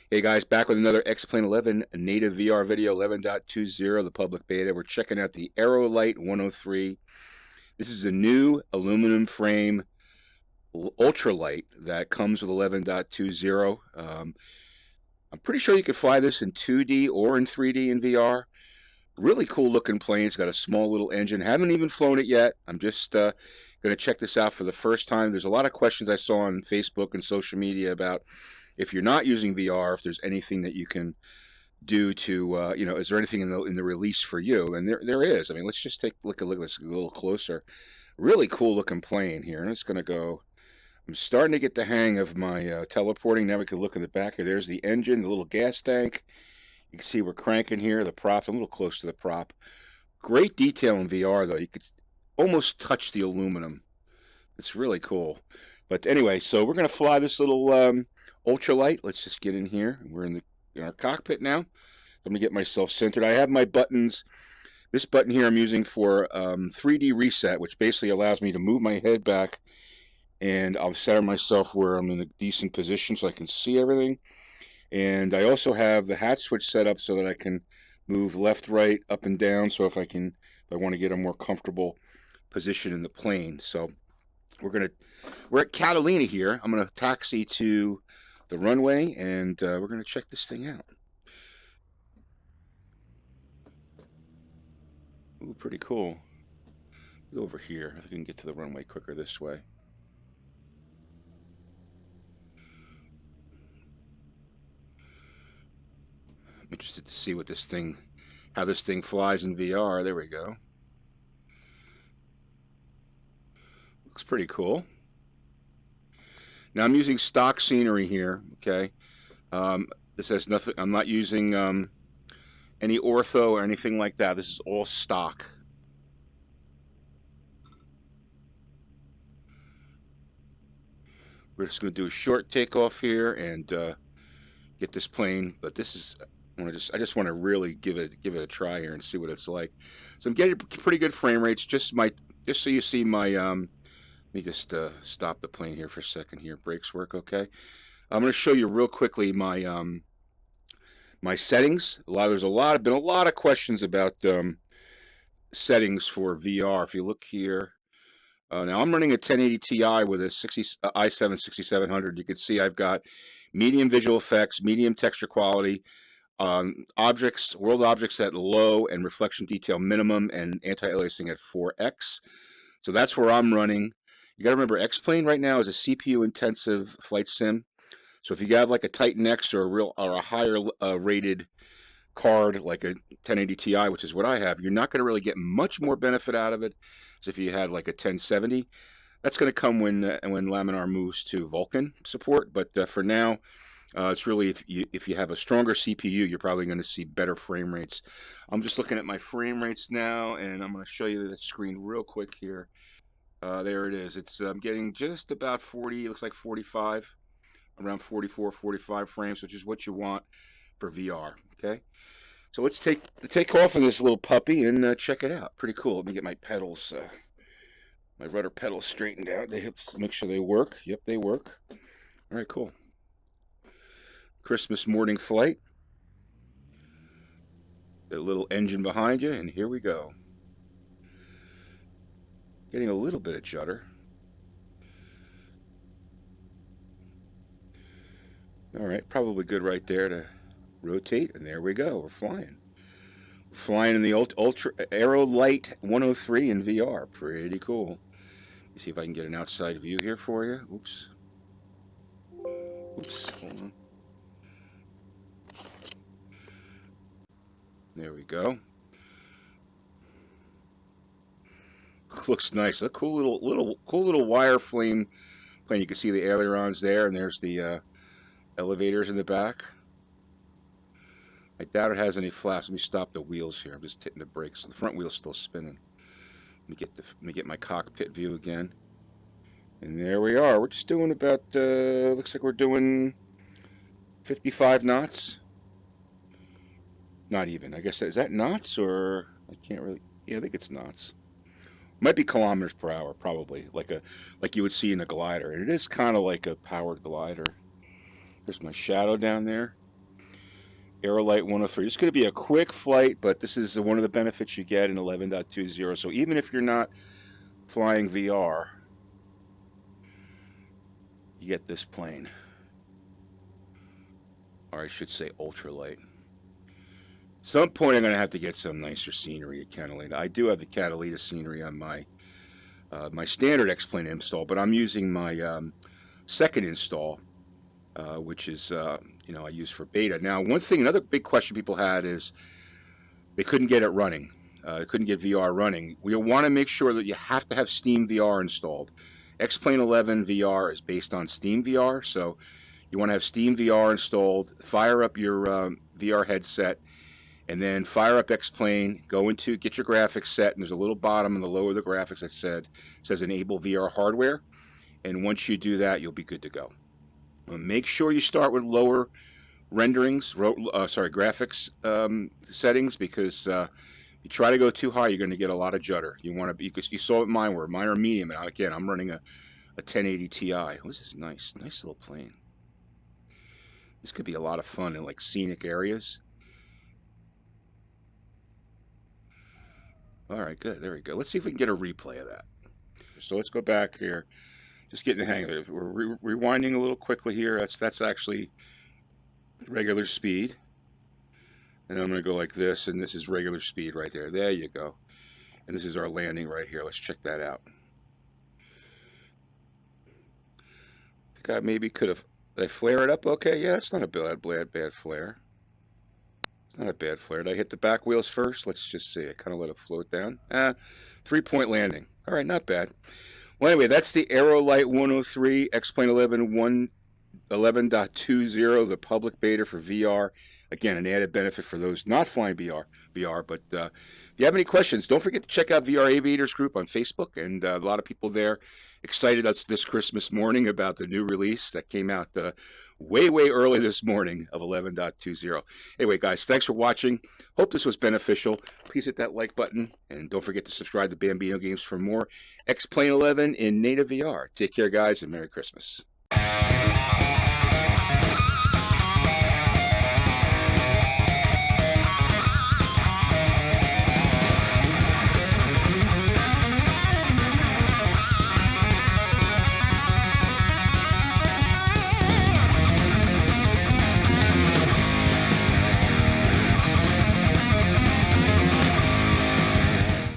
Hey guys, back with another X-Plane 11 native VR video 11.20, the public beta. We're checking out the Aerolite 103. This is a new aluminum frame ultralight that comes with 11.20. I'm pretty sure you can fly this in 2D or in 3D in VR. Really cool looking plane. It's got a small little engine. Haven't even flown it yet. I'm just going to check this out for the first time. There's a lot of questions I saw on Facebook and social media about if you're not using VR, if there's anything that you can do to, is there anything in the release for you? And there is. I mean, let's just look at this a little closer. Really cool looking plane here. And it's going to go. I'm starting to get the hang of my teleporting. Now we can look in the back here. There's the engine, the little gas tank. You can see we're cranking here. The props. I'm a little close to the prop. Great detail in VR though. You could almost touch the aluminum. It's really cool. But anyway, so we're going to fly this little ultralight. Let's just get in here. We're in our cockpit now. Let me get myself centered. I have my buttons. This button here I'm using for 3D reset, which basically allows me to move my head back, and I'll center myself where I'm in a decent position so I can see everything. And I also have the hat switch set up so that I can move left, right, up and down. So if I want to get a more comfortable position in the plane. So we're at Catalina here. I'm gonna taxi to the runway, and we're gonna check this thing out. Ooh, pretty cool. Go over here. I think we can get to the runway quicker this way. I'm interested to see how this thing flies in VR. There we go. Looks pretty cool. Now I'm using stock scenery here, okay? This has nothing, I'm not using any ortho or anything like that. This is all stock. We're just going to do a short takeoff here and get this plane, but this is, I just want to really give it a try here and see what it's like. So I'm getting pretty good frame rates. Just so you see my let me just stop the plane here for a second here. Brakes work okay. I'm going to show you real quickly my my settings. There's been a lot of questions about settings for VR. If you look here, now I'm running a 1080 Ti with a i7 6700. You can see I've got medium visual effects, medium texture quality, world objects at low and reflection detail minimum, and anti-aliasing at 4x. So that's where I'm running. You got to remember, X-Plane right now is a CPU intensive flight sim. So if you have like a Titan X or a higher rated card like a 1080 Ti, which is what I have, you're not going to really get much more benefit out of it as if you had like a 1070. That's going to come when Laminar moves to Vulkan support. But for now, it's really if you have a stronger CPU, you're probably going to see better frame rates. I'm just looking at my frame rates now, and I'm going to show you the screen real quick here. There it is. It's getting just about 40. It looks like 45, around 44, 45 frames, which is what you want for VR. Okay, so let's take off of this little puppy and check it out. Pretty cool. Let me get my pedals, my rudder pedals straightened out. Make sure they work. Yep, they work. All right, cool. Christmas morning flight. A little engine behind you, and here we go. Getting a little bit of judder. All right, probably good right there to rotate, and there we go. We're flying. We're flying in the Ultra Aerolite 103 in VR. Pretty cool. Let me see if I can get an outside view here for you. Oops. Oops. Hold on. There we go. Looks nice. A cool little wireframe plane. You can see the ailerons there, and there's the elevators in the back. I doubt it has any flaps. Let me stop the wheels here. I'm just hitting the brakes. The front wheel's still spinning. Let me get my cockpit view again. And there we are. We're just doing about looks like we're doing 55 knots. Not even. I guess is that knots, or I can't really. Yeah, I think it's knots. Might be kilometers per hour, probably, like you would see in a glider. And it is kind of like a powered glider. There's my shadow down there. Aerolite 103. It's going to be a quick flight, but this is one of the benefits you get in 11.20. So even if you're not flying VR, you get this plane. Or I should say ultralight. Some point I'm going to have to get some nicer scenery at Catalina. I do have the Catalina scenery on my my standard X-Plane install, but I'm using my second install, which is I use for beta. Now, another big question people had is they couldn't get it running. They couldn't get VR running. We want to make sure that you have to have Steam VR installed. X-Plane 11 VR is based on Steam VR, so you want to have Steam VR installed. Fire up your VR headset, and then fire up X-Plane. Get your graphics set, and there's a little bottom in the lower of the graphics that says Enable VR Hardware. And once you do that, you'll be good to go. Make sure you start with lower graphics settings, because you try to go too high, you're going to get a lot of judder. You want to be, because you saw what mine were. Mine are medium, and again, I'm running a 1080 Ti. Oh, this is nice little plane. This could be a lot of fun in like scenic areas. All right, good. There we go. Let's see if we can get a replay of that. So let's go back here. Just getting the hang of it. We're rewinding a little quickly here. That's actually regular speed. And I'm going to go like this, and this is regular speed right there. There you go. And this is our landing right here. Let's check that out. I think I maybe could have... Did I flare it up? Okay, yeah, it's not a bad flare. It's not a bad flare. Did I hit the back wheels first? Let's just see. I kind of let it float down. 3-point landing. All right, not bad. Well, anyway, that's the Aerolite 103 X-Plane 11.20, the public beta for VR. Again, an added benefit for those not flying VR. But if you have any questions, don't forget to check out VR Aviators group on Facebook. And a lot of people there excited this Christmas morning about the new release that came out way early this morning of 11.20. Anyway, guys, thanks for watching. Hope this was beneficial. Please hit that like button, and don't forget to subscribe to Bambino Games for more X-Plane 11 in native VR. Take care, guys, and Merry Christmas.